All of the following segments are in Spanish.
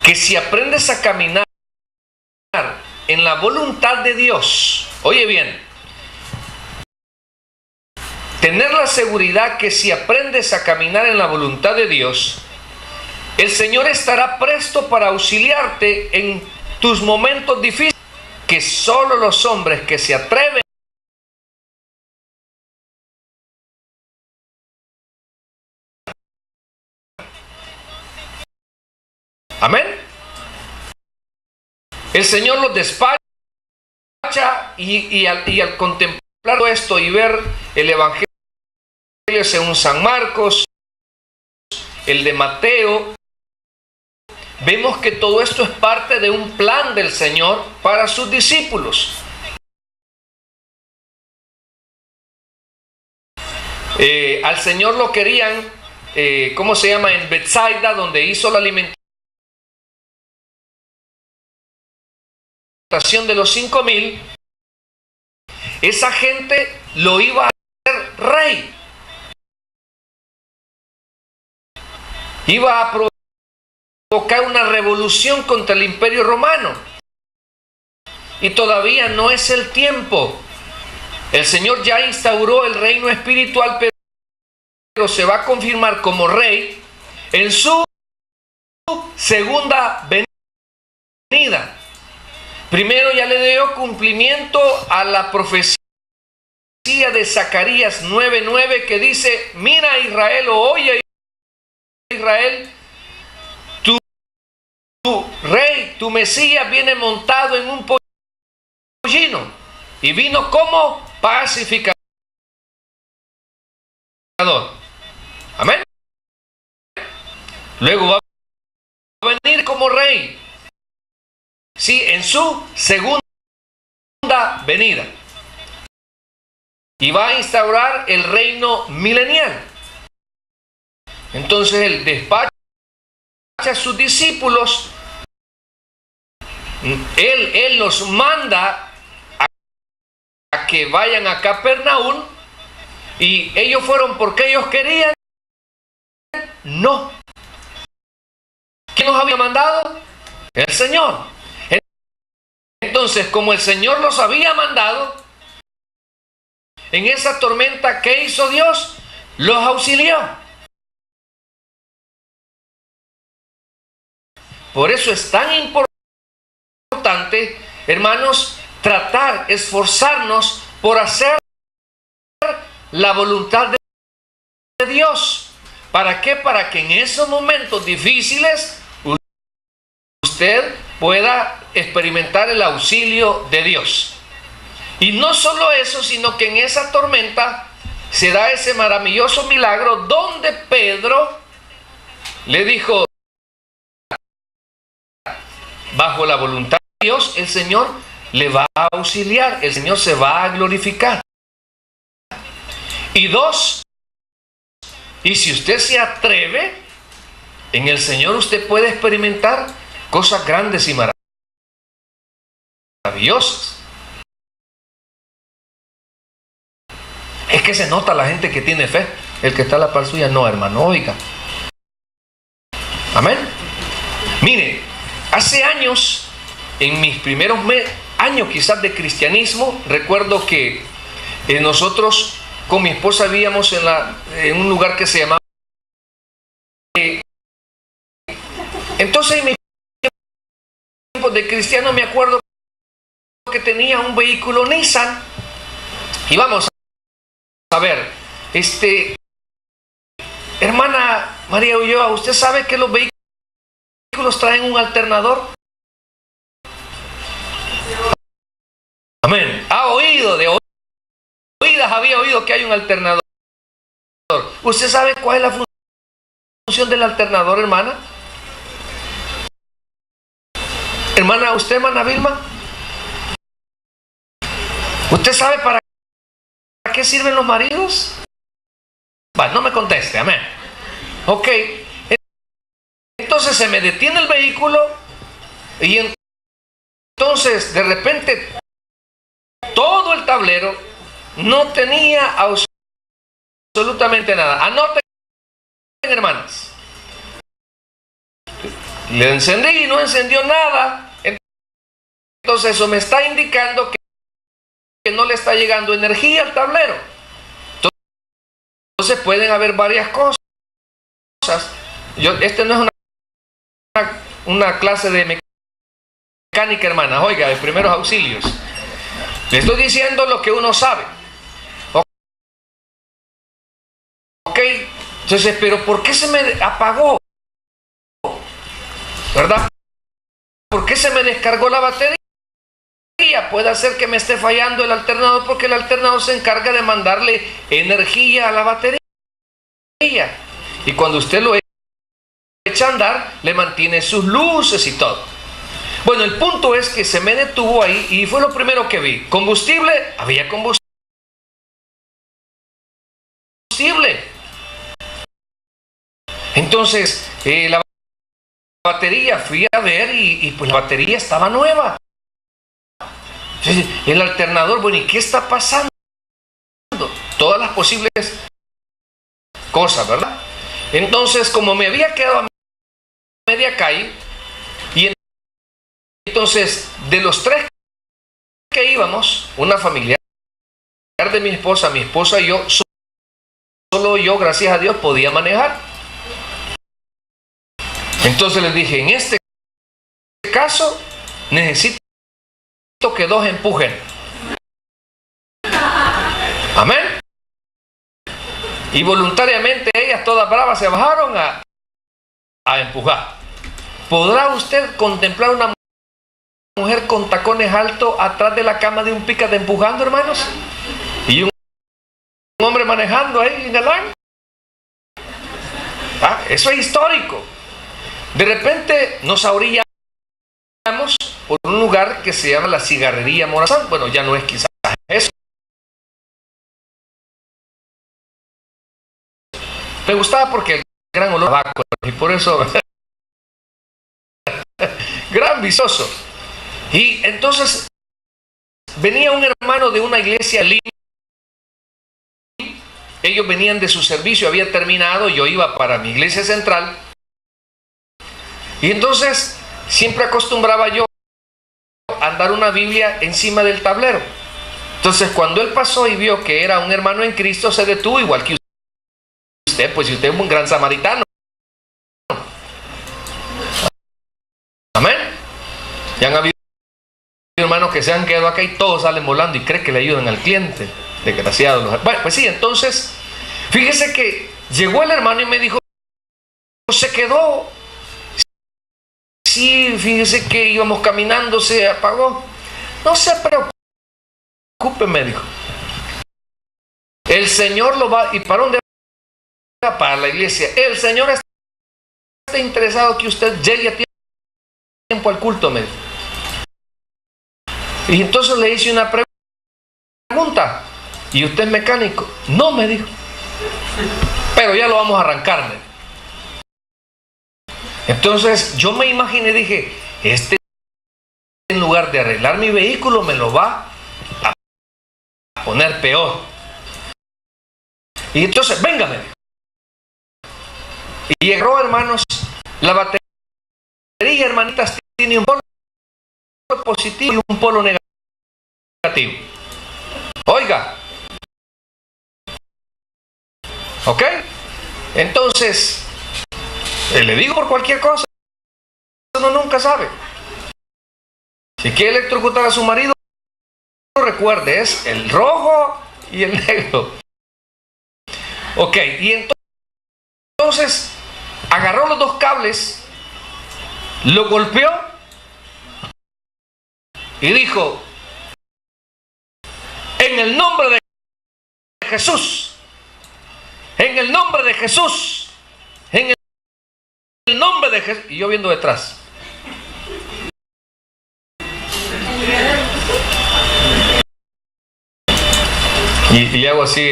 que si aprendes a caminar en la voluntad de Dios, oye bien, tener la seguridad que si aprendes a caminar en la voluntad de Dios, el Señor estará presto para auxiliarte en tus momentos difíciles, que solo los hombres que se atreven amén. El Señor los despacha y al contemplar esto y ver el Evangelio según San Marcos, el de Mateo, vemos que todo esto es parte de un plan del Señor para sus discípulos. Al Señor lo querían, ¿cómo se llama? En Betsaida, donde hizo la alimentación de los 5,000, esa gente lo iba a hacer rey. Iba a provocar una revolución contra el Imperio Romano. Y todavía no es el tiempo. El Señor ya instauró el reino espiritual, pero se va a confirmar como rey en su segunda venida. Primero ya le dio cumplimiento a la profecía de Zacarías 9:9 que dice: mira Israel, o oye Israel, tu rey, tu Mesías viene montado en un pollino y vino como pacificador. Amén. Luego va a venir como rey. Sí, en su segunda venida. Y va a instaurar el reino milenial. Entonces él despacha a sus discípulos. Él los manda a que vayan a Capernaum. Y ellos fueron porque ellos querían. No. ¿Quién los había mandado? El Señor. Entonces, como el Señor los había mandado, en esa tormenta, ¿qué hizo Dios? Los auxilió. Por eso es tan importante, hermanos, esforzarnos por hacer la voluntad de Dios. ¿Para qué? Para que en esos momentos difíciles usted pueda experimentar el auxilio de Dios. Y no solo eso, sino que en esa tormenta se da ese maravilloso milagro donde Pedro le dijo: bajo la voluntad de Dios, el Señor le va a auxiliar, el Señor se va a glorificar. Y dos, y si usted se atreve, en el Señor usted puede experimentar cosas grandes y maravillosas. Es que se nota la gente que tiene fe. El que está a la par suya, no, hermano, oiga. Amén. Mire, hace años, en mis primeros años quizás de cristianismo, recuerdo que nosotros con mi esposa vivíamos en un lugar que se llamaba... entonces en mis tiempos de cristiano me acuerdo que tenía un vehículo Nissan. Y vamos a ver, hermana María Ulloa, ¿usted sabe que los vehículos traen un alternador? Amén. Ha oído, de oídas había oído que hay un alternador. ¿Usted sabe cuál es la función del alternador, hermana? Hermana, ¿usted, hermana Vilma? ¿Usted sabe para qué sirven los maridos? Vale, no me conteste, amén. Ok. Entonces se me detiene el vehículo y entonces de repente todo el tablero no tenía absolutamente nada. Anoten, hermanas. le encendí y no encendió nada. Entonces eso me está indicando que no le está llegando energía al tablero. Entonces pueden haber varias cosas. Este no es una clase de mecánica, hermanas, oiga, de primeros auxilios. Le estoy diciendo lo que uno sabe. Ok, entonces, pero ¿por qué se me apagó? ¿Verdad? ¿Por qué se me descargó la batería? Puede ser que me esté fallando el alternador, porque el alternador se encarga de mandarle energía a la batería. Y cuando usted lo echa a andar, le mantiene sus luces y todo. Bueno, el punto es que se me detuvo ahí y fue lo primero que vi. Combustible, había combustible. Entonces, la batería, fui a ver y pues la batería estaba nueva. El alternador, bueno, ¿y qué está pasando? Todas las posibles cosas, ¿verdad? Entonces, como me había quedado a media calle, y entonces, de los tres que íbamos, una familiar de mi esposa y yo, solo yo, gracias a Dios, podía manejar. Entonces les dije, en este caso, necesito que dos empujen. Amén. Y voluntariamente ellas, todas bravas, se bajaron a empujar. ¿Podrá usted contemplar una mujer con tacones altos atrás de la cama de un pickup empujando, hermanos? Y un hombre manejando ahí en galán. Eso es histórico. De repente nos ahorillamos por un lugar que se llama la Cigarrería Morazán. Bueno, ya no es quizás eso. Me gustaba porque el gran olor a tabaco, y por eso gran vicioso. Y entonces venía un hermano de una iglesia libre. Ellos venían de su servicio, había terminado, yo iba para mi iglesia central. Y entonces siempre acostumbraba yo a andar una Biblia encima del tablero. Entonces cuando él pasó y vio que era un hermano en Cristo, se detuvo, igual que usted, pues si usted es un gran samaritano. Amén. Ya han habido hermanos que se han quedado acá y todos salen volando y creen que le ayudan al cliente. Desgraciados. Bueno, pues sí, entonces, fíjese que llegó el hermano y me dijo, se quedó. Sí, fíjese que íbamos caminando, se apagó. No se preocupe, me dijo. El Señor lo va, ¿y para dónde va? Para la iglesia. El Señor está interesado que usted llegue a tiempo al culto, me dijo. Y entonces le hice una pregunta. ¿Y usted es mecánico? No, me dijo. Pero ya lo vamos a arrancar, me dijo. Entonces yo me imaginé, dije, en lugar de arreglar mi vehículo, me lo va a poner peor. Y entonces, venga, me dijo. Y llegó, hermanos, la batería, hermanitas, tiene un polo positivo y un polo negativo. Oiga. ¿Ok? Entonces, le digo por cualquier cosa, uno nunca sabe. Si quiere electrocutar a su marido, recuerde, es el rojo y el negro. Ok, y entonces agarró los dos cables, lo golpeó y dijo, en el nombre de Jesús, en el nombre de Jesús, en el nombre de Jesús. Y yo viendo detrás. Y hago así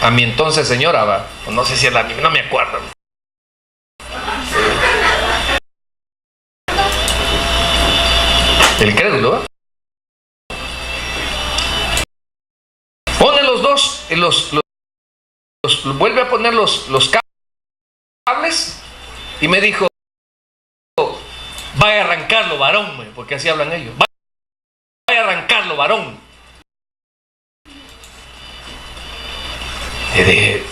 a mi entonces señora, va. No sé si es la misma, no me acuerdo. El crédulo, ¿va? Pone los dos, vuelve a poner los cables y me dijo, vaya a arrancarlo, varón, porque así hablan ellos. Vaya a arrancarlo, varón. Y dije,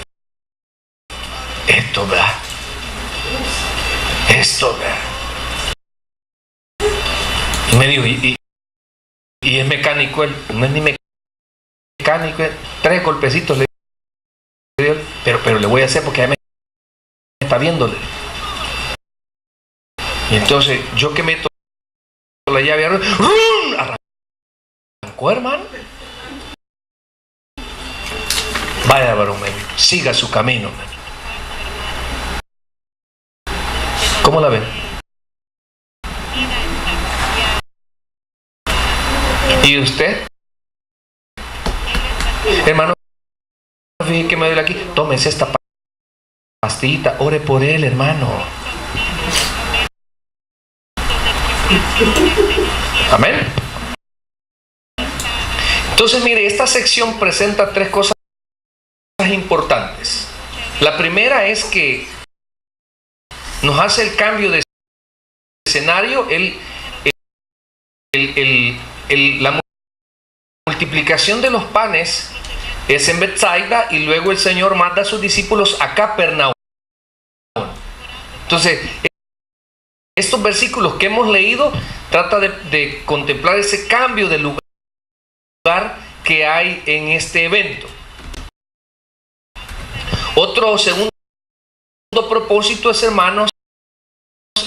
esto, ¿verdad? Esto, ¿verdad? Y me dijo, y es mecánico él. No es ni mecánico, 3 golpecitos le dio, pero le voy a hacer porque ya me está viéndole. Y entonces yo que meto la llave, arrancó, hermano. Vaya, varón, siga su camino. ¿Cómo la ven? ¿Y usted? Hermano, fíjate que me duele aquí. Tómese esta pastillita, ore por él, hermano. Amén. Entonces, mire, esta sección presenta 3 cosas importantes. La primera es que nos hace el cambio de escenario, la multiplicación de los panes es en Betsaida y luego el Señor manda a sus discípulos a Capernaum. Entonces, estos versículos que hemos leído trata de contemplar ese cambio de lugar que hay en este evento. Otro segundo propósito es, hermanos,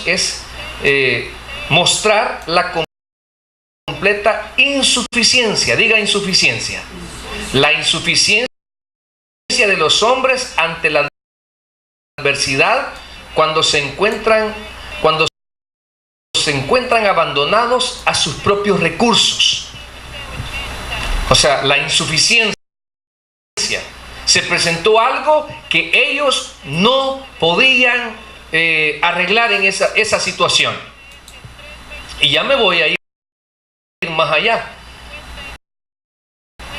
es mostrar la completa insuficiencia. Diga insuficiencia. La insuficiencia de los hombres ante la adversidad cuando se encuentran abandonados a sus propios recursos. O sea, la insuficiencia. Se presentó algo que ellos no podían arreglar en esa situación. Y ya me voy a ir más allá.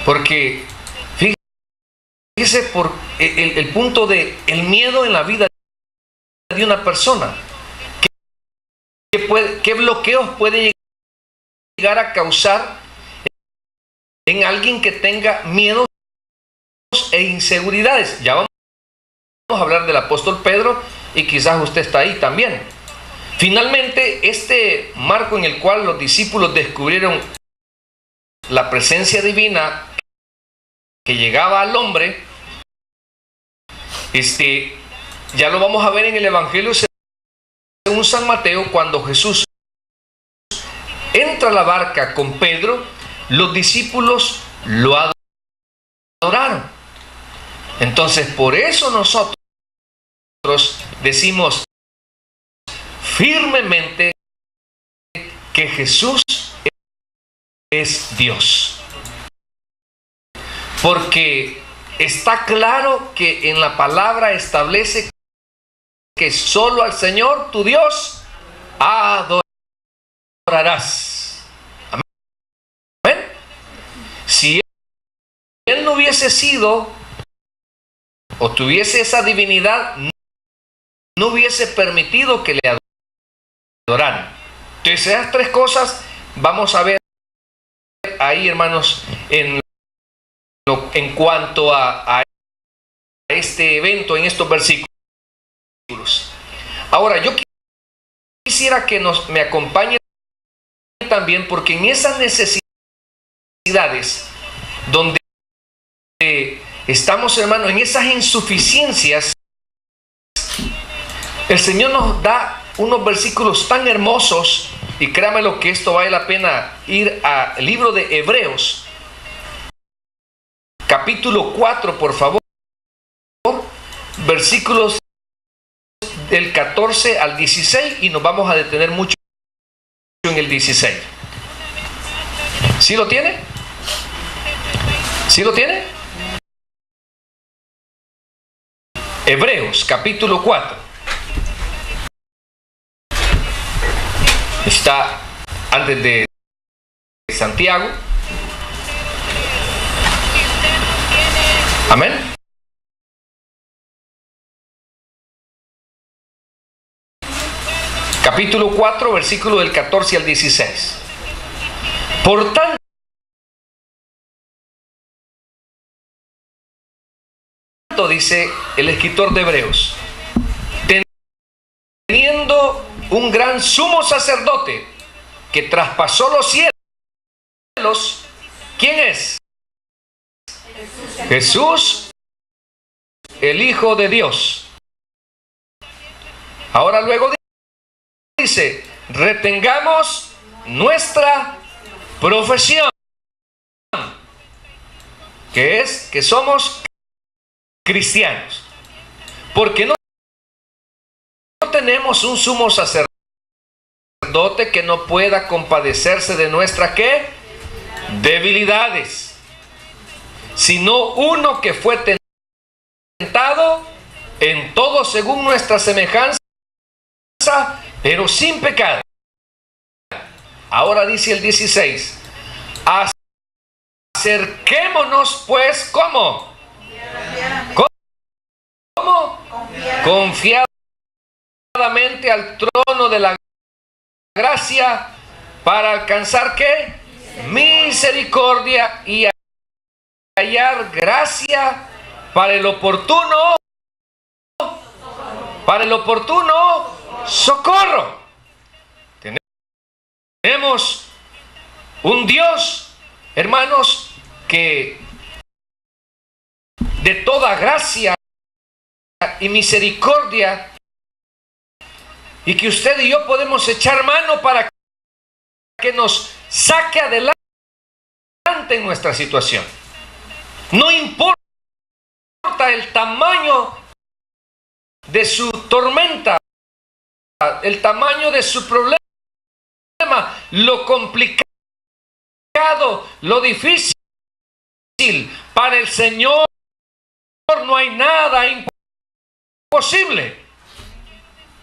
Porque fíjese por el punto de el miedo en la vida de una persona. ¿Qué bloqueos puede llegar a causar en alguien que tenga miedos e inseguridades? Ya vamos a hablar del apóstol Pedro y quizás usted está ahí también. Finalmente, este marco en el cual los discípulos descubrieron la presencia divina que llegaba al hombre, ya lo vamos a ver en el Evangelio según San Mateo. Cuando Jesús entra a la barca con Pedro, los discípulos lo adoraron. Entonces, por eso nosotros decimos firmemente que Jesús es Dios. Porque está claro que en la palabra establece que solo al Señor tu Dios adorarás. Amén. Si Él no hubiese sido o tuviese esa divinidad, no hubiese permitido que le adoraran. Entonces, esas 3 cosas vamos a ver ahí, hermanos, en cuanto a este evento, en estos versículos. Ahora, yo quisiera que me acompañen también, porque en esas necesidades donde estamos, hermanos, en esas insuficiencias, el Señor nos da unos versículos tan hermosos, y créame lo que esto vale la pena ir al libro de Hebreos, capítulo 4, por favor, versículos del 14 al 16, y nos vamos a detener mucho en el 16. ¿Sí lo tiene? ¿Sí lo tiene? Hebreos, capítulo 4. Está antes de Santiago. Amén. Capítulo 4, versículo del 14 al 16. Por tanto, dice el escritor de Hebreos, teniendo un gran sumo sacerdote que traspasó los cielos, ¿quién es? Jesús, el Hijo de Dios. Ahora luego dice, retengamos nuestra profesión, que es que somos cristianos, porque no tenemos un sumo sacerdote que no pueda compadecerse de nuestras ¿qué? Debilidades, sino uno que fue tentado en todo según nuestra semejanza, pero sin pecado. Ahora dice el 16, acerquémonos pues, ¿cómo? ¿Cómo? Confiadamente al trono de la gracia para alcanzar ¿qué? Misericordia y hallar gracia para el oportuno socorro. Tenemos un Dios, hermanos, que de toda gracia y misericordia, y que usted y yo podemos echar mano para que nos saque adelante en nuestra situación. No importa el tamaño de su tormenta, el tamaño de su problema, lo complicado, lo difícil, para el Señor no hay nada imposible.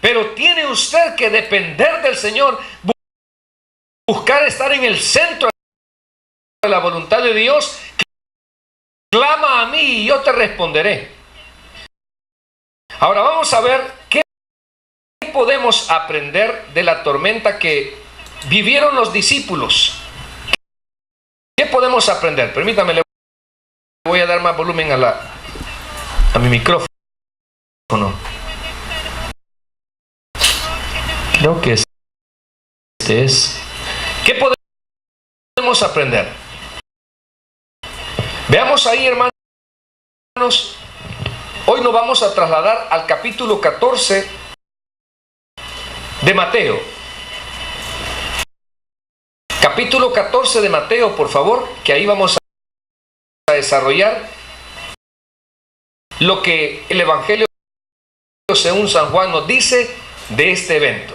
Pero tiene usted que depender del Señor, buscar estar en el centro de la voluntad de Dios. Clama a mí y yo te responderé. Ahora vamos a ver qué podemos aprender de la tormenta que vivieron los discípulos. ¿Qué podemos aprender? Permítame, le voy a dar más volumen a mi micrófono. Creo que este es. ¿Qué podemos aprender? Veamos ahí, hermanos. Hoy nos vamos a trasladar al capítulo 14 de Mateo. Capítulo 14 de Mateo, por favor, que ahí vamos a desarrollar lo que el Evangelio según San Juan nos dice de este evento.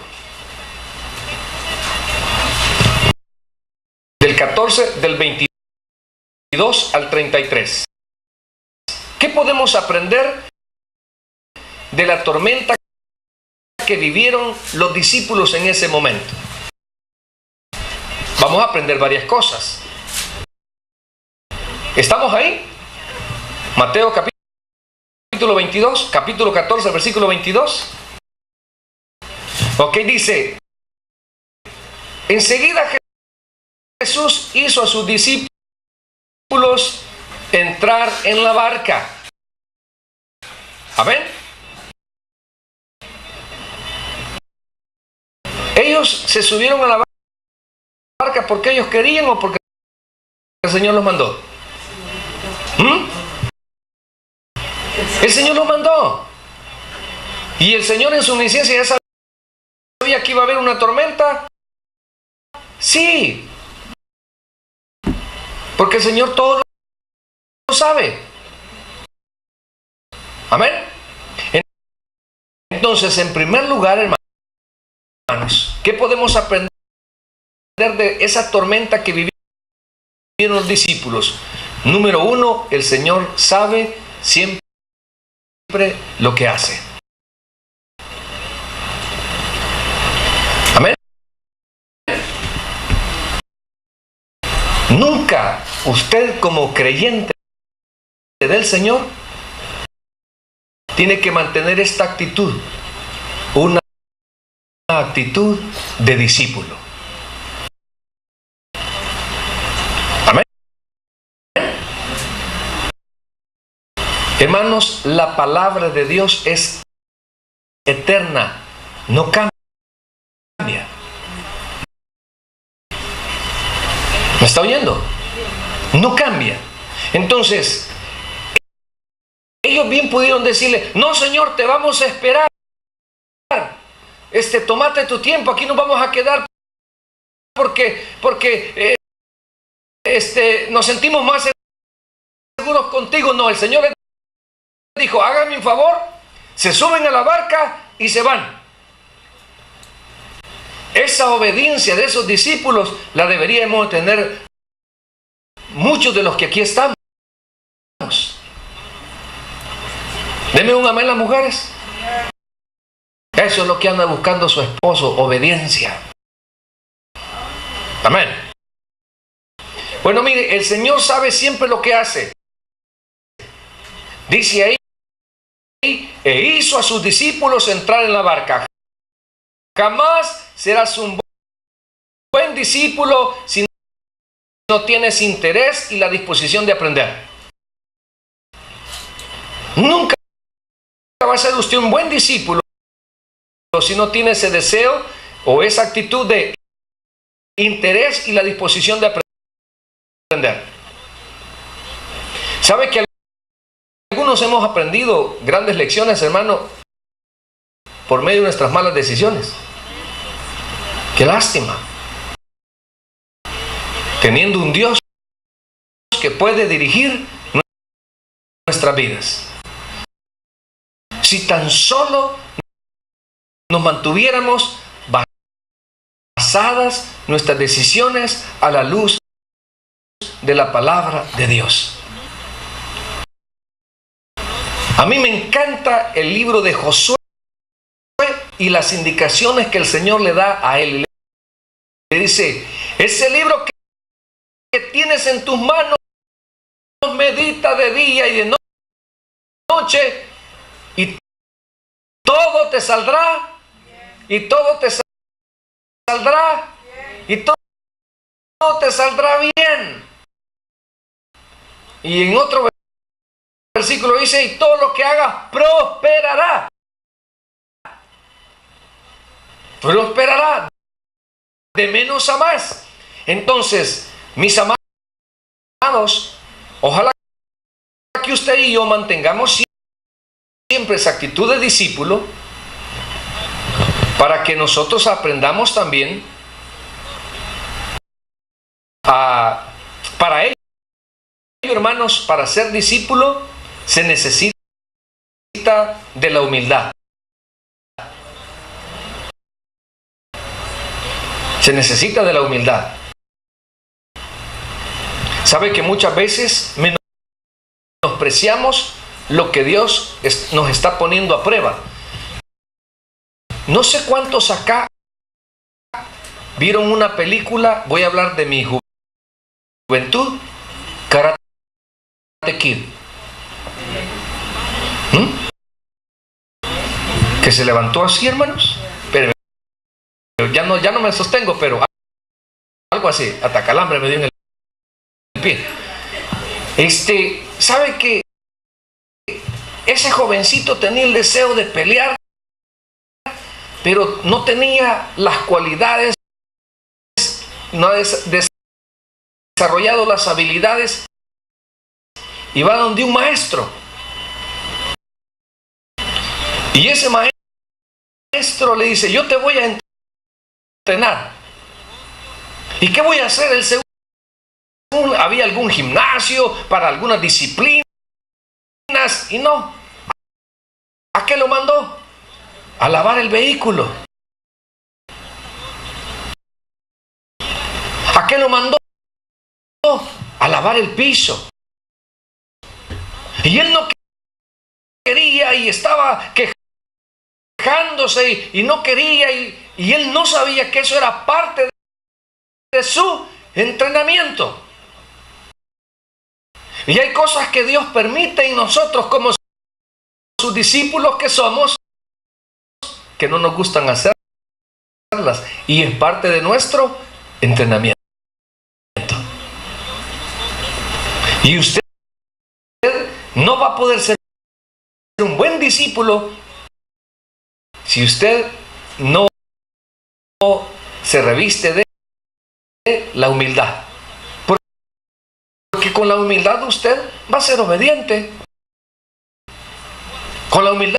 Del 14, del 22 al 33. ¿Qué podemos aprender de la tormenta que vivieron los discípulos en ese momento? Vamos a aprender varias cosas. ¿Estamos ahí? Mateo capítulo 22, capítulo 14, versículo 22. Ok, dice, enseguida Jesús hizo a sus discípulos entrar en la barca. Amén. Ellos se subieron a la barca porque ellos querían o porque el Señor los mandó. El Señor los mandó. Y el Señor en su omnisciencia ya sabía que iba a haber una tormenta. Sí. Porque el Señor todo lo sabe. Amén. Entonces, en primer lugar, hermanos, ¿qué podemos aprender de esa tormenta que vivieron los discípulos? Número uno, el Señor sabe siempre lo que hace. Amén. Nunca usted como creyente del Señor tiene que mantener esta actitud. Una actitud de discípulo. Amén. Hermanos, la palabra de Dios es eterna, no cambia. ¿Me está oyendo? No cambia. Entonces, ellos bien pudieron decirle, no, Señor, te vamos a esperar. Tómate tu tiempo, aquí nos vamos a quedar porque nos sentimos más seguros contigo. No, el Señor les dijo, háganme un favor, se suben a la barca y se van. Esa obediencia de esos discípulos la deberíamos tener muchos de los que aquí estamos. Deme un amén las mujeres. Eso es lo que anda buscando su esposo, obediencia. Amén. Bueno, mire, el Señor sabe siempre lo que hace. Dice ahí, e hizo a sus discípulos entrar en la barca. Jamás serás un buen discípulo si no tienes interés y la disposición de aprender. Nunca va a ser usted un buen discípulo si no tiene ese deseo o esa actitud de interés y la disposición de aprender. ¿Sabe que algunos hemos aprendido grandes lecciones, hermano, por medio de nuestras malas decisiones? ¡Qué lástima! Teniendo un Dios que puede dirigir nuestras vidas. Si tan solo nos mantuviéramos basadas nuestras decisiones a la luz de la palabra de Dios. A mí me encanta el libro de Josué y las indicaciones que el Señor le da a él. Le dice, ese libro que tienes en tus manos, medita de día y de noche, y todo te saldrá, y todo te saldrá, y todo te saldrá bien. Y en otro versículo dice, y todo lo que hagas prosperará. Prosperará de menos a más. Entonces, mis amados, ojalá que usted y yo mantengamos siempre esa actitud de discípulo para que nosotros aprendamos también para ello, hermanos, para ser discípulo se necesita de la humildad. Se necesita de la humildad. ¿Sabe que muchas veces menospreciamos lo que Dios nos está poniendo a prueba? No sé cuántos acá vieron una película, voy a hablar de mi juventud, Karate Kid. Que se levantó así, hermanos. Pero ya no me sostengo, pero algo así, hasta calambre me dio en el pie. ¿Sabe que ese jovencito tenía el deseo de pelear, pero no tenía las cualidades, no ha desarrollado las habilidades, y va donde un maestro? Y ese maestro le dice, yo te voy a entrenar. ¿Y qué voy a hacer? El segundo, había algún gimnasio para algunas disciplinas, y no. ¿A qué lo mandó? A lavar el vehículo. ¿A qué lo mandó? A lavar el piso. Y él no quería y estaba quejándose y no quería y él no sabía que eso era parte de su entrenamiento. Y hay cosas que Dios permite en nosotros como sus discípulos que somos, que no nos gustan hacer. y es parte de nuestro entrenamiento. Y usted no va a poder ser un buen discípulo si usted no se reviste de la humildad. Porque con la humildad usted va a ser obediente. Con la humildad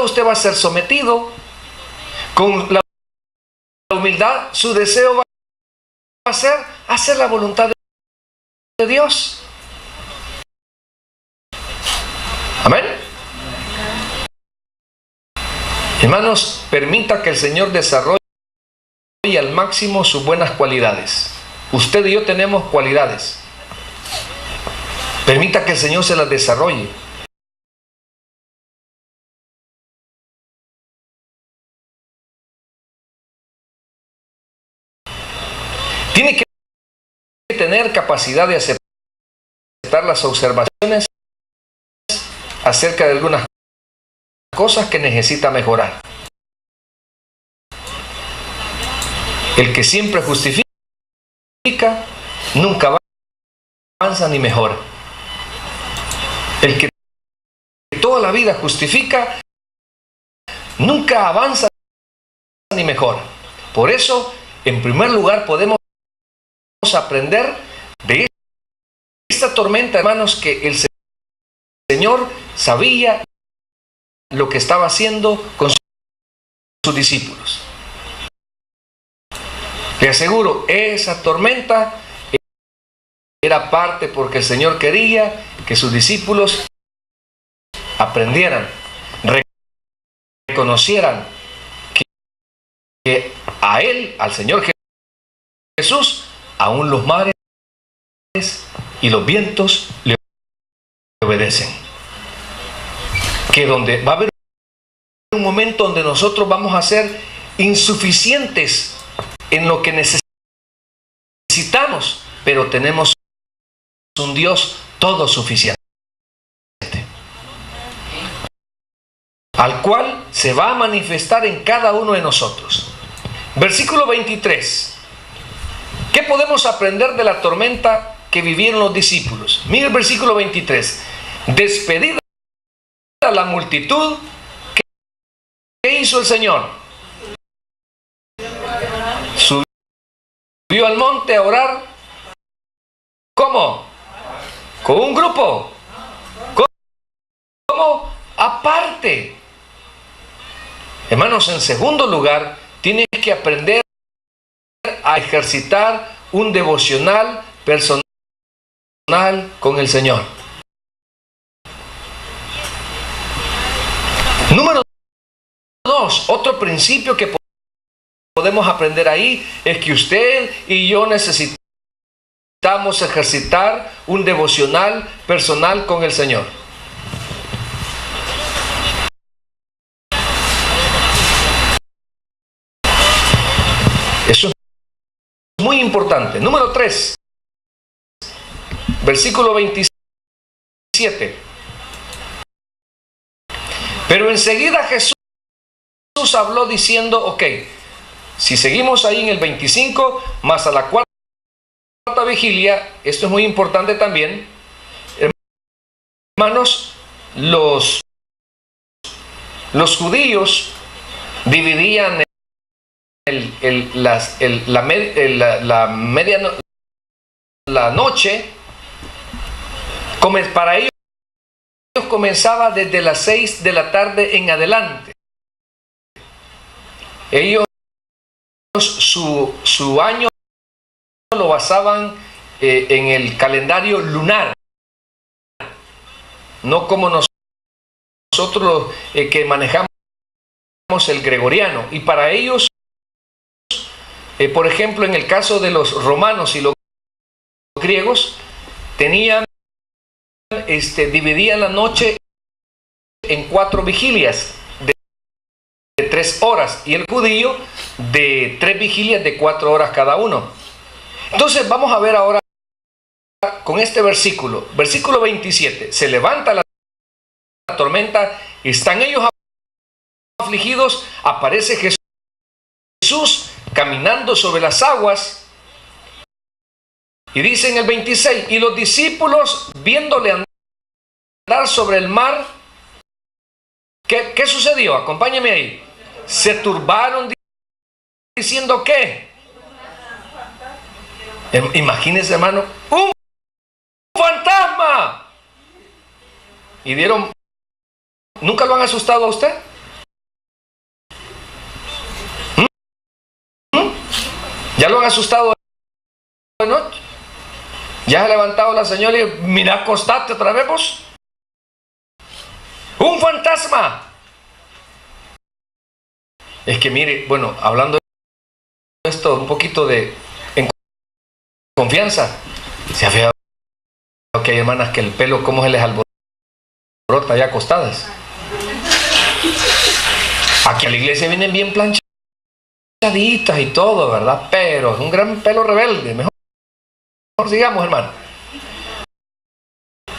usted va a ser sometido. Con la humildad su deseo va a ser hacer la voluntad de Dios. Amén. Hermanos, permita que el Señor desarrolle al máximo sus buenas cualidades. Usted y yo tenemos cualidades. Permita que el Señor se las desarrolle. Tiene que tener capacidad de aceptar las observaciones acerca de algunas cosas que necesita mejorar. El que siempre justifica nunca avanza ni mejora. El que toda la vida justifica nunca avanza ni mejora. Por eso, en primer lugar, podemos aprender de esta tormenta, hermanos, que el Señor sabía lo que estaba haciendo con sus discípulos. Le aseguro, esa tormenta era parte porque el Señor quería que sus discípulos aprendieran, reconocieran que a Él, al Señor Jesús, aún los mares y los vientos le obedecen. Que donde va a haber un momento donde nosotros vamos a ser insuficientes en lo que necesitamos, pero tenemos un Dios todo suficiente, al cual se va a manifestar en cada uno de nosotros. Versículo 23. ¿Qué podemos aprender de la tormenta que vivieron los discípulos? Mira el versículo 23. Despedida la multitud, ¿qué hizo el Señor? Subió al monte a orar. ¿Cómo? Con un grupo. ¿Cómo? Aparte. Hermanos, en segundo lugar, tienes que aprender a ejercitar un devocional personal con el Señor. Número 2, otro principio que podemos aprender ahí es que usted y yo necesitamos ejercitar un devocional personal con el Señor. Eso es muy importante. Número 3, versículo 27. Pero enseguida Jesús habló diciendo, ok, si seguimos ahí en el 25, más a la cuarta vigilia, esto es muy importante también, hermanos, los judíos dividían la noche, para ellos comenzaba desde las 6 de la tarde en adelante. Ellos su año lo basaban en el calendario lunar, no como nosotros que manejamos el gregoriano. Y para ellos, por ejemplo, en el caso de los romanos y los griegos, dividían la noche en 4 vigilias de 3 horas y el judío de 3 vigilias de 4 horas cada uno. Entonces vamos a ver ahora con este versículo 27. Se levanta la tormenta, están ellos afligidos, aparece Jesús Jesús caminando sobre las aguas. Y dice en el 26, y los discípulos viéndole andar sobre el mar, ¿qué sucedió? Acompáñeme ahí. Se turbaron diciendo ¿qué? Imagínense, hermano, ¡un fantasma! Y dieron, ¿nunca lo han asustado a usted? ¿Ya lo han asustado de noche? ¿Ya ha levantado la señora y mira, acostate otra vez vos? ¡Un fantasma! Es que mire, bueno, hablando de esto, un poquito de en confianza, se ha fijado que hay hermanas que el pelo, ¿cómo se les alborota ya acostadas? Aquí a la iglesia vienen bien planchaditas y todo, ¿verdad? Pero es un gran pelo rebelde, mejor sigamos, hermano.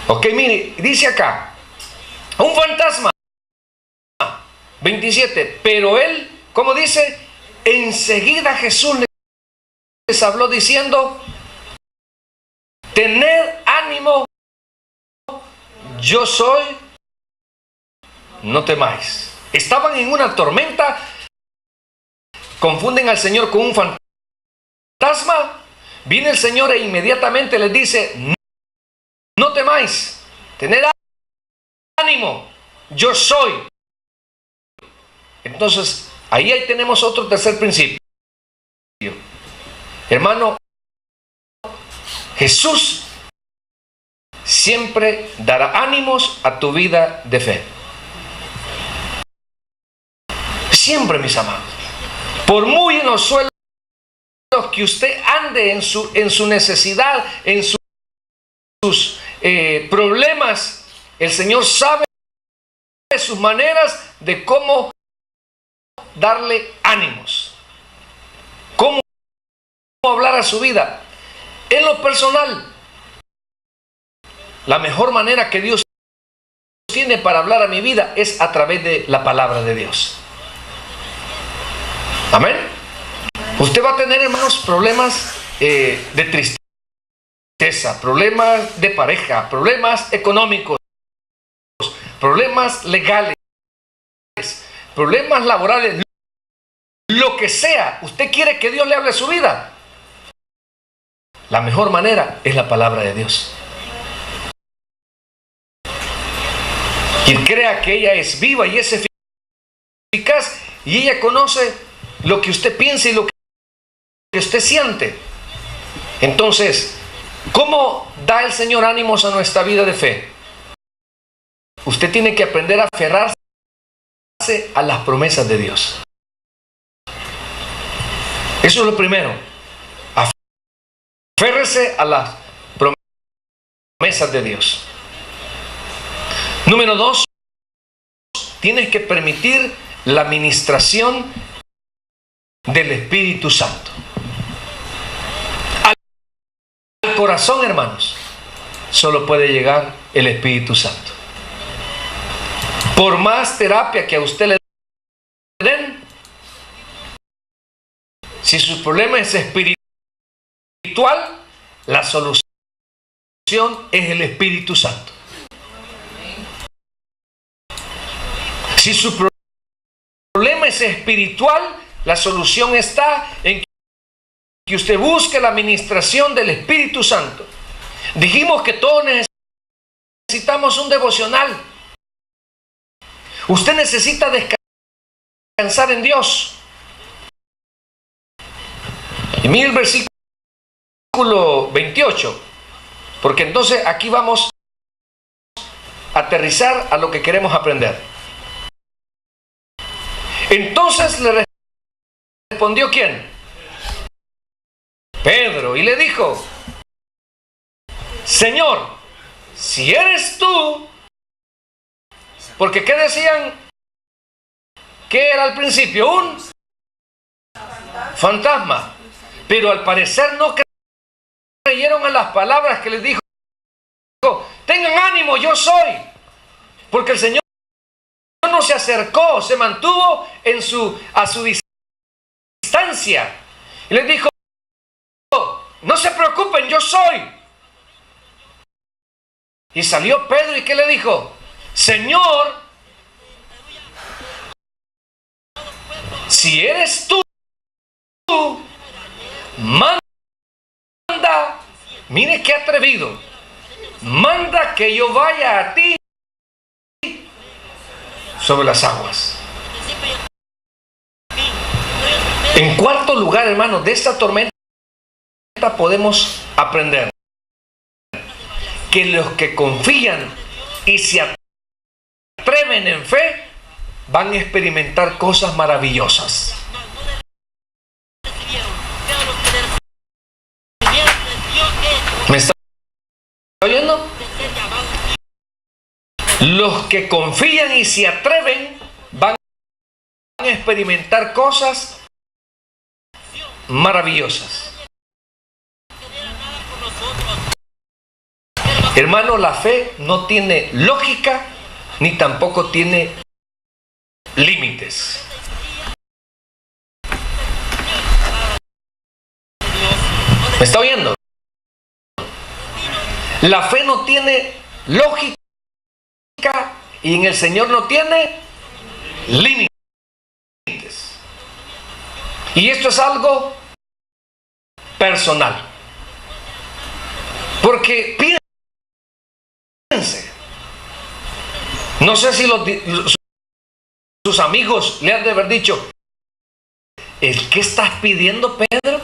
Ok, mire, dice acá, un fantasma. 27, pero él, ¿cómo dice? Enseguida Jesús les habló diciendo, tened ánimo, yo soy, no temáis. Estaban en una tormenta, confunden al Señor con un fantasma, viene el Señor e inmediatamente les dice, no temáis, tened ánimo, yo soy. Entonces, ahí tenemos otro tercer principio. Hermano, Jesús siempre dará ánimos a tu vida de fe. Siempre, mis amados. Por muy en los suelos que usted ande en su necesidad, en sus problemas, el Señor sabe sus maneras de cómo darle ánimos, cómo hablar a su vida. En lo personal, la mejor manera que Dios tiene para hablar a mi vida es a través de la palabra de Dios. Amén. Usted va a tener, hermanos, problemas de tristeza, problemas de pareja, problemas económicos, problemas legales, problemas laborales, lo que sea. Usted quiere que Dios le hable a su vida. La mejor manera es la palabra de Dios. Y crea que ella es viva y es eficaz y ella conoce lo que usted piensa y lo que usted siente. Entonces, ¿cómo da el Señor ánimos a nuestra vida de fe? Usted tiene que aprender a aferrarse a las promesas de Dios. Eso es lo primero. Aférrese a las promesas de Dios. Número 2, tienes que permitir la ministración del Espíritu Santo. Al corazón, hermanos, solo puede llegar el Espíritu Santo. Por más terapia que a usted le den, si su problema es espiritual, la solución es el Espíritu Santo. Si su problema es espiritual, la solución está en que usted busque la administración del Espíritu Santo. Dijimos que todos necesitamos un devocional. Usted necesita descansar en Dios. Y mire el versículo 28, porque entonces aquí vamos a aterrizar a lo que queremos aprender. Entonces le respondió ¿quién? Pedro, y le dijo, Señor, si eres tú, porque ¿qué decían? ¿Qué era al principio? Un fantasma. Pero al parecer no creyeron en las palabras que les dijo. Tengan ánimo, yo soy. Porque el Señor no se acercó, se mantuvo a su distancia distancia. Y les dijo, no se preocupen, yo soy. Y salió Pedro, ¿y qué le dijo? Señor, si eres tú, manda, mire qué atrevido, manda que yo vaya a ti sobre las aguas. En cuarto lugar, hermanos, de esta tormenta podemos aprender que los que confían y se atreven en fe van a experimentar cosas maravillosas. ¿Me está oyendo? Los que confían y se atreven van a experimentar cosas maravillosas. Hermano, la fe no tiene lógica ni tampoco tiene límites. ¿Me está oyendo? La fe no tiene lógica y en el Señor no tiene límites. Y esto es algo personal. Porque piense, no sé si sus amigos le han de haber dicho, ¿qué estás pidiendo, Pedro?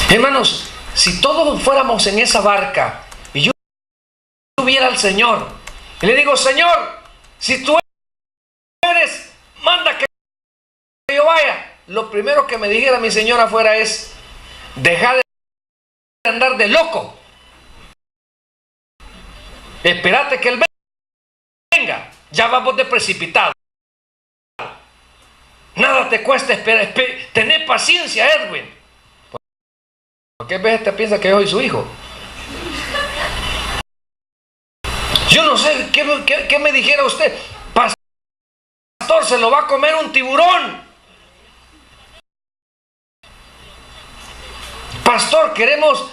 Hermanos, si todos fuéramos en esa barca y yo tuviera al Señor y le digo, Señor, si tú eres, manda que yo vaya, lo primero que me dijera mi Señor afuera es, deja de andar de loco, espérate que Él venga, ya vamos de precipitado, nada te cuesta esperar, tené paciencia, Edwin. ¿Por qué veces te piensa que yo soy su hijo? Yo no sé, ¿qué me dijera usted? Pastor, se lo va a comer un tiburón. Pastor, queremos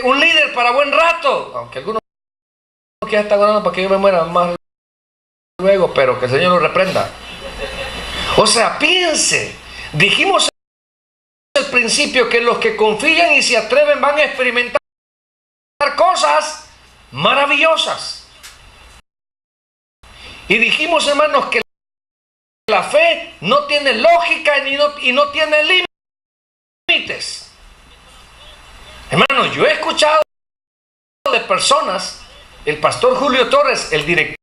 un líder para buen rato. Aunque algunos que ya están orando para que yo me muera más luego, pero que el Señor lo reprenda. O sea, piense, dijimos al principio que los que confían y se atreven van a experimentar cosas maravillosas. Y dijimos, hermanos, que la fe no tiene lógica y no tiene límites. Hermanos, yo he escuchado de personas, el pastor Julio Torres, el director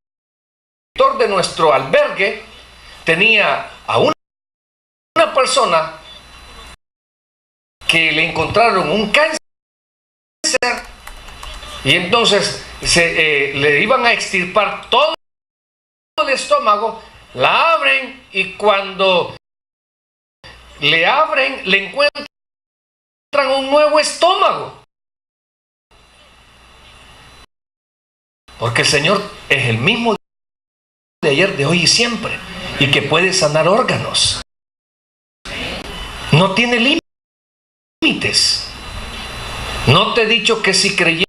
de nuestro albergue, tenía a una persona que le encontraron un cáncer y entonces le iban a extirpar todo el estómago, la abren y cuando le abren le encuentran un nuevo estómago, porque el Señor es el mismo de ayer, de hoy y siempre, y que puede sanar órganos, no tiene límites. No te he dicho que si creyeres,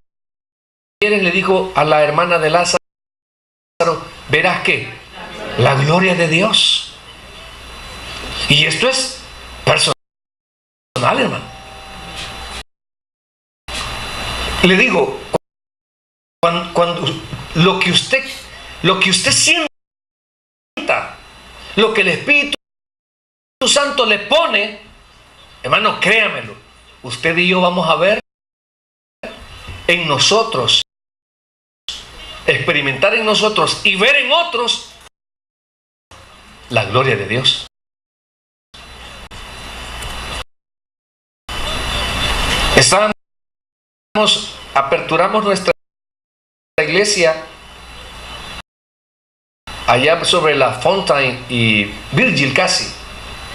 le dijo a la hermana de Lázaro, verás que la gloria de Dios. Y esto es personal, hermano. Le digo, cuando lo que usted sienta, lo que el Espíritu Santo le pone, hermano, créamelo, usted y yo vamos a ver en nosotros, experimentar en nosotros y ver en otros la gloria de Dios. Aperturamos nuestra iglesia allá sobre la Fontaine y Virgil casi,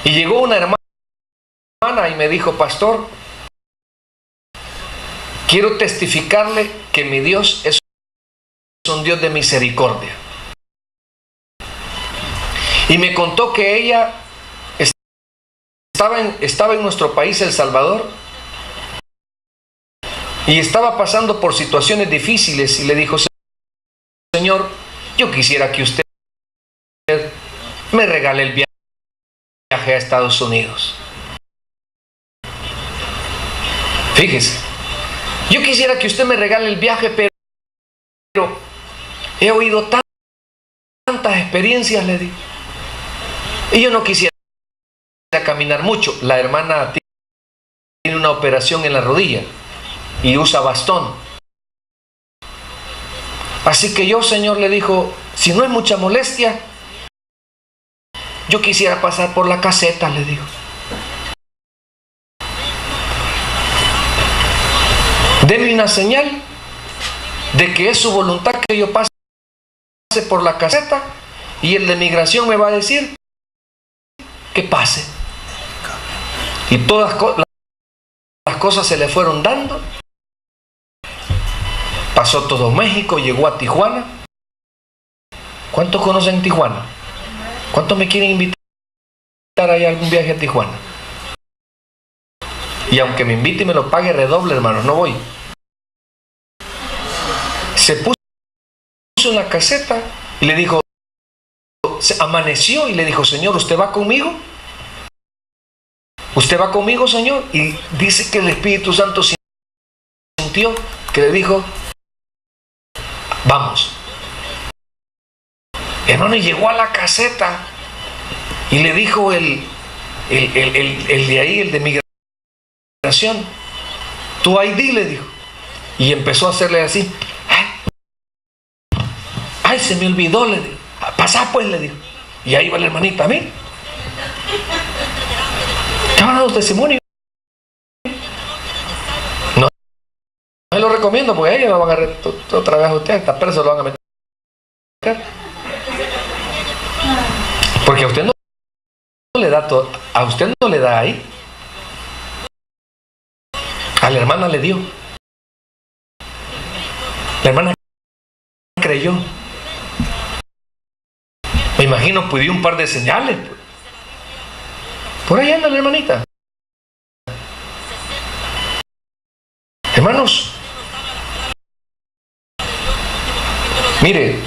y llegó una hermana y me dijo, pastor, quiero testificarle que mi Dios es un Dios de misericordia. Y me contó que ella estaba en nuestro país, El Salvador, y estaba pasando por situaciones difíciles, y le dijo: Señor, yo quisiera que usted me regale el viaje a Estados Unidos. Fíjese, yo quisiera que usted me regale el viaje, pero he oído tantas experiencias, le digo, y yo no quisiera caminar mucho. La hermana tiene una operación en la rodilla y usa bastón. Así que yo, Señor, le dijo, si no es mucha molestia, yo quisiera pasar por la caseta, le digo. Deme una señal de que es su voluntad que yo pase por la caseta, y el de migración me va a decir que pase. Y todas las cosas se le fueron dando. Pasó todo México, llegó a Tijuana. ¿Cuántos conocen Tijuana? ¿Cuántos me quieren invitar a algún viaje a Tijuana? Y aunque me invite y me lo pague redoble, hermanos, no voy. Se puso en la caseta y le dijo, se amaneció y le dijo, Señor, ¿usted va conmigo? ¿Usted va conmigo, Señor? Y dice que el Espíritu Santo sintió que le dijo, vamos. Hermano, y llegó a la caseta y le dijo el de ahí, el de migración, tu ID, le dijo. Y empezó a hacerle así. Ay, se me olvidó, le dijo. Pasá pues, le dijo. Y ahí va la hermanita, a mí. Estaban dando testimonio. No se lo recomiendo porque a ella lo van a agarrar otra vez a usted, hasta preso lo van a meter. Porque a usted no le da todo, a usted no le da ahí. A la hermana le dio. La hermana creyó. Me imagino pidió un par de señales. Por ahí anda la hermanita. Hermanos, mire,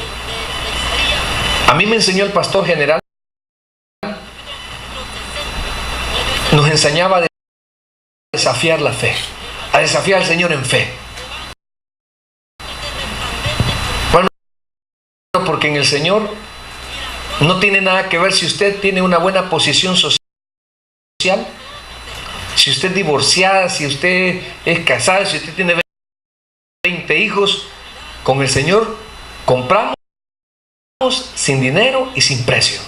a mí me enseñó el pastor general, nos enseñaba a desafiar la fe, a desafiar al Señor en fe. Bueno, porque en el Señor no tiene nada que ver si usted tiene una buena posición social, si usted es divorciada, si usted es casada, si usted tiene 20 hijos. Con el Señor compramos sin dinero y sin precio.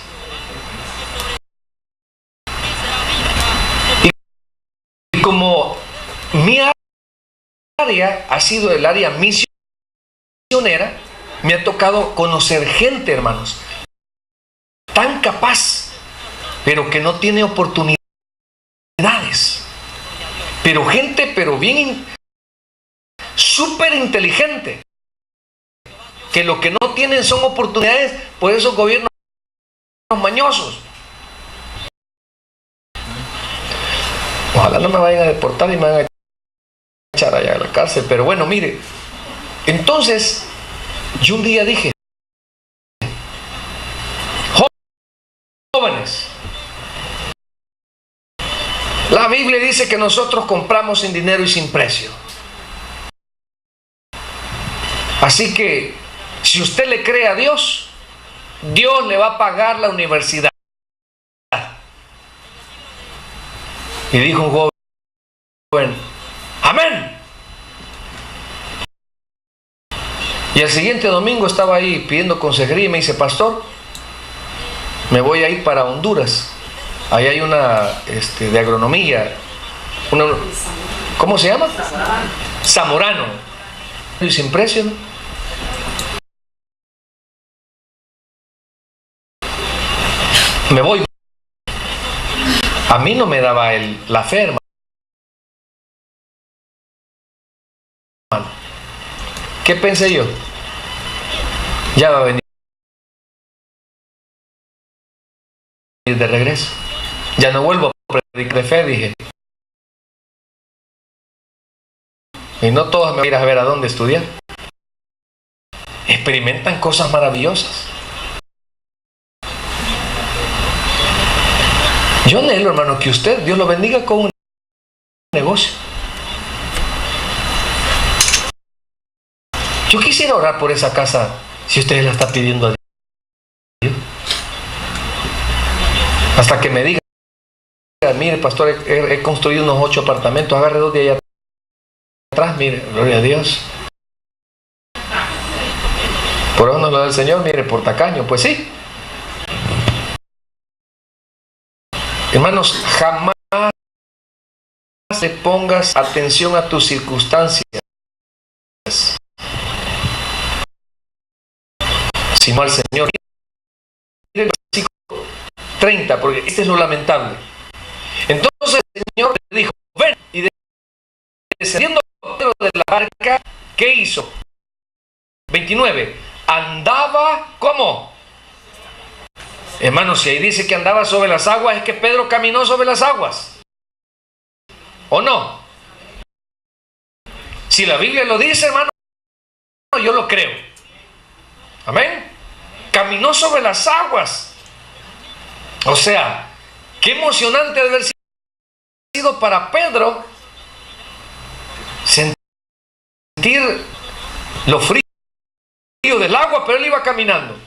Y como mi área ha sido el área misionera, me ha tocado conocer gente, hermanos, tan capaz, pero que no tiene oportunidades. Pero gente, pero bien, súper inteligente, que lo que no tienen son oportunidades por esos gobiernos mañosos. Ojalá no me vayan a deportar y me vayan a echar allá a la cárcel, pero bueno, mire, entonces yo un día dije, jóvenes, la Biblia dice que nosotros compramos sin dinero y sin precio. Así que, si usted le cree a Dios, Dios le va a pagar la universidad. Y dijo un joven, amén. Y el siguiente domingo estaba ahí pidiendo consejería y me dice, pastor, me voy a ir para Honduras. Ahí hay una de agronomía. ¿Cómo se llama? Zamorano. Y sin precio, ¿no? Me voy. A mí no me daba la fe, hermano. ¿Qué pensé yo? Ya va a venir de regreso. Ya no vuelvo a predicar de fe, dije. Y no todas me van a ir a ver a dónde estudiar. Experimentan cosas maravillosas. Yo anhelo, hermano, que usted, Dios lo bendiga con un negocio. Yo quisiera orar por esa casa, si usted la está pidiendo a Dios. Hasta que me diga, mire, pastor, he construido unos 8 apartamentos, agarre 2 de allá atrás, mire, gloria a Dios. Por eso nos lo da el Señor, mire, por tacaño, pues sí. Hermanos, jamás le pongas atención a tus circunstancias, sino al Señor. Mire el versículo 30, porque este es lo lamentable. Entonces el Señor le dijo, ven, y descendiendo Pedro de la barca, ¿qué hizo? 29, andaba, ¿cómo? Hermanos, si ahí dice que andaba sobre las aguas, es que Pedro caminó sobre las aguas. ¿O no? Si la Biblia lo dice, hermano, yo lo creo. Amén. Caminó sobre las aguas. O sea, qué emocionante debe haber sido para Pedro sentir lo frío del agua, pero él iba caminando.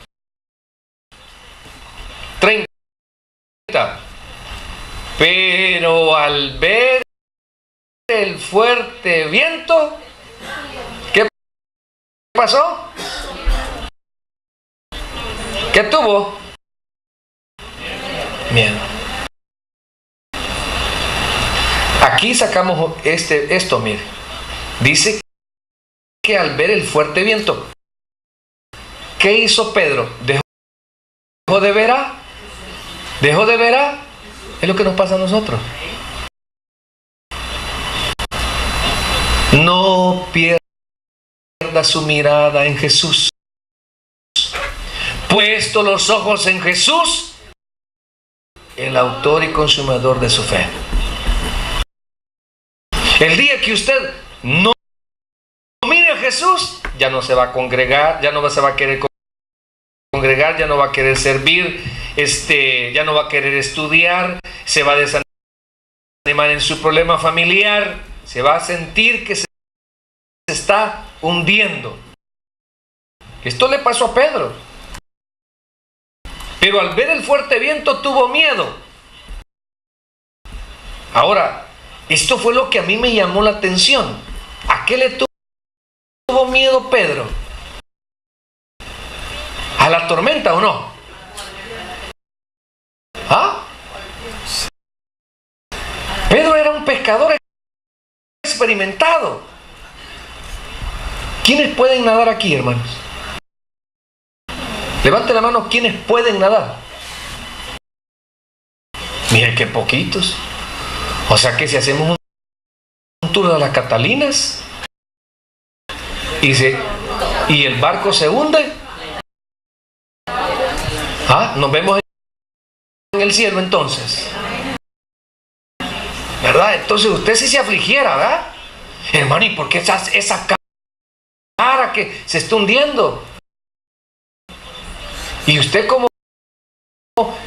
30. Pero al ver el fuerte viento, ¿qué pasó? ¿Qué tuvo? Miedo. Aquí sacamos esto, mire. Dice que al ver el fuerte viento, ¿qué hizo Pedro? ¿Dejó de ver? ¿Dejó de ver? Es lo que nos pasa a nosotros. No pierda su mirada en Jesús. Puesto los ojos en Jesús, el autor y consumador de su fe. El día que usted no mire a Jesús, ya no se va a congregar, ya no se va a querer congregar, ya no va a querer servir, ya no va a querer estudiar, se va a desanimar en su problema familiar, se va a sentir que se está hundiendo. Esto le pasó a Pedro. Pero al ver el fuerte viento tuvo miedo. Ahora, esto fue lo que a mí me llamó la atención. ¿A qué le tuvo miedo Pedro? ¿A la tormenta o no? ¿Ah? Pedro era un pescador experimentado. ¿Quiénes pueden nadar aquí, hermanos? Levante la mano, ¿quiénes pueden nadar? Miren qué poquitos. O sea que si hacemos un tour de las Catalinas y el barco se hunde, nos vemos en el cielo entonces. ¿Verdad? Entonces usted sí se afligiera, ¿verdad? Hermano, ¿y por qué esa cara que se está hundiendo? Y usted como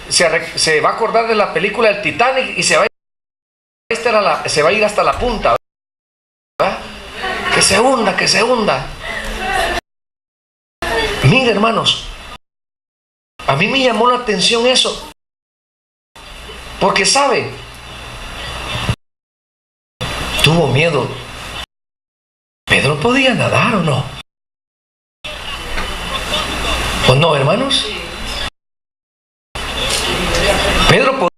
se va a acordar de la película del Titanic y se va a ir hasta la punta, ¿verdad? Que se hunda, que se hunda. Mire, hermanos, a mí me llamó la atención eso. Porque sabe, tuvo miedo. ¿Pedro podía nadar o no? ¿O no, hermanos? ¿Pedro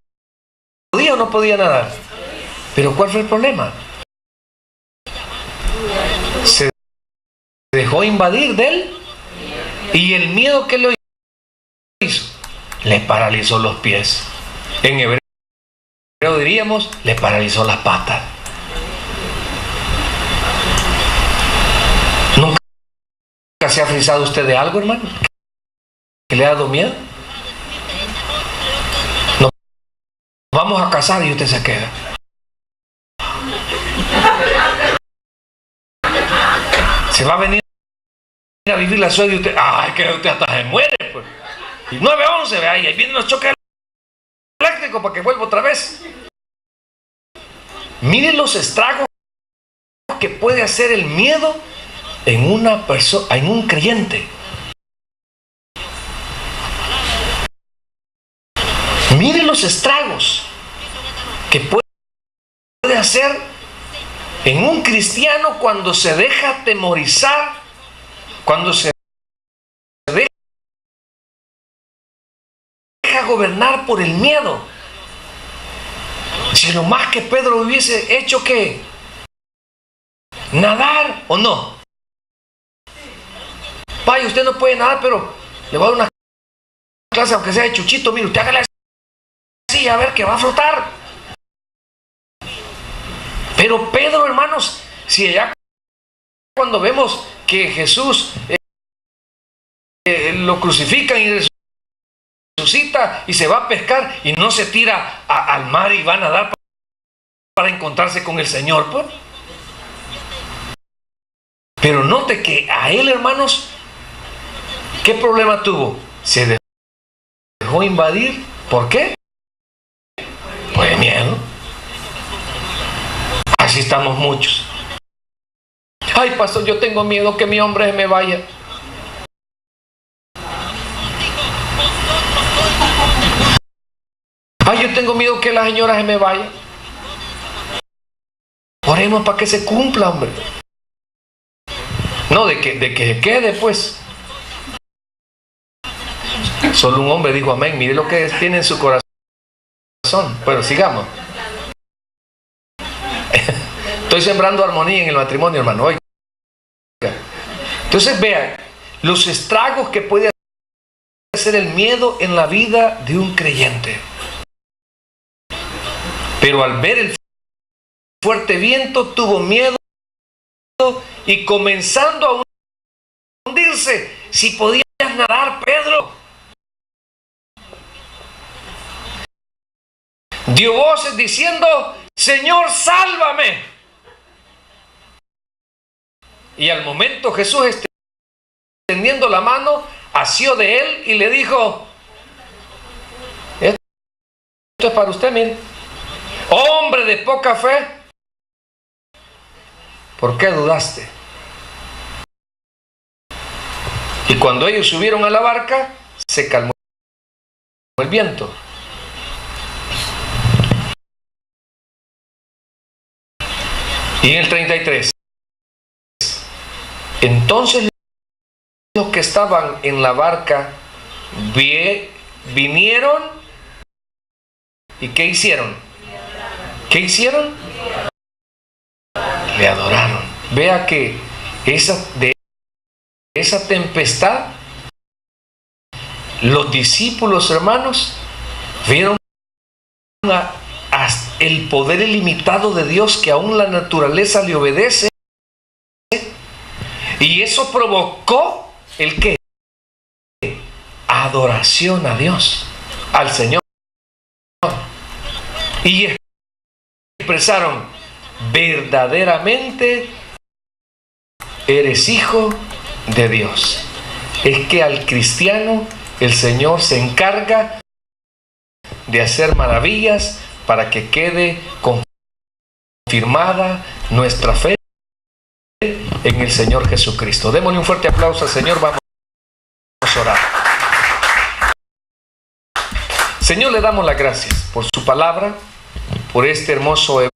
podía o no podía nadar? Pero ¿cuál fue el problema? Se dejó invadir de él y el miedo que lo hizo le paralizó los pies. En hebreo diríamos, le paralizó las patas. ¿Nunca se ha frisado usted de algo, hermano? ¿Que le ha dado miedo? vamos a casar y usted se queda. Se va a venir a vivir la suegra y usted, ay, que usted hasta se muere, pues. Y 9:11, vea, y ahí vienen los choques eléctricos para que vuelva otra vez. Miren los estragos que puede hacer el miedo en una persona, en un creyente. Miren los estragos que puede hacer en un cristiano cuando se deja atemorizar, cuando se deja gobernar por el miedo. Si lo más que Pedro hubiese hecho que nadar o no. Vaya, usted no puede nadar, pero le voy a dar una clase, aunque sea de chuchito. Mire, usted hágale así, a ver que va a flotar. Pero Pedro, hermanos, si allá cuando vemos que Jesús lo crucifican y resucita y se va a pescar y no se tira al mar y va a nadar para encontrarse con el Señor, pues. Pero note que a él, hermanos, ¿qué problema tuvo? Se dejó invadir. ¿Por qué? Pues miedo. Así estamos muchos. Ay, pastor, yo tengo miedo que mi hombre se me vaya. Ay, yo tengo miedo que la señora se me vaya. Oremos para que se cumpla, hombre. No, de que se quede, pues. Solo un hombre dijo amén. Mire lo que tiene en su corazón. Bueno, sigamos. Estoy sembrando armonía en el matrimonio, hermano. Oiga. Entonces, vean los estragos que puede hacer el miedo en la vida de un creyente. Pero al ver el fuerte viento, tuvo miedo y comenzando a hundirse. Si podías nadar, Pedro. Dio voces diciendo, Señor, sálvame. Y al momento Jesús, extendiendo la mano, asió de él y le dijo, esto es para usted, mire. Hombre de poca fe, ¿por qué dudaste? Y cuando ellos subieron a la barca, se calmó el viento. Y en el 33, entonces los que estaban en la barca vinieron y ¿qué hicieron? ¿Qué hicieron? Le adoraron. Vea que de esa tempestad, los discípulos, hermanos, vieron el poder ilimitado de Dios, que aún la naturaleza le obedece, y eso provocó ¿el qué? Adoración a Dios, al Señor, y expresaron, verdaderamente eres hijo de Dios. Es que al cristiano el Señor se encarga de hacer maravillas para que quede confirmada nuestra fe en el Señor Jesucristo. Démosle un fuerte aplauso al Señor. Vamos a orar. Señor, le damos las gracias por su palabra, por este hermoso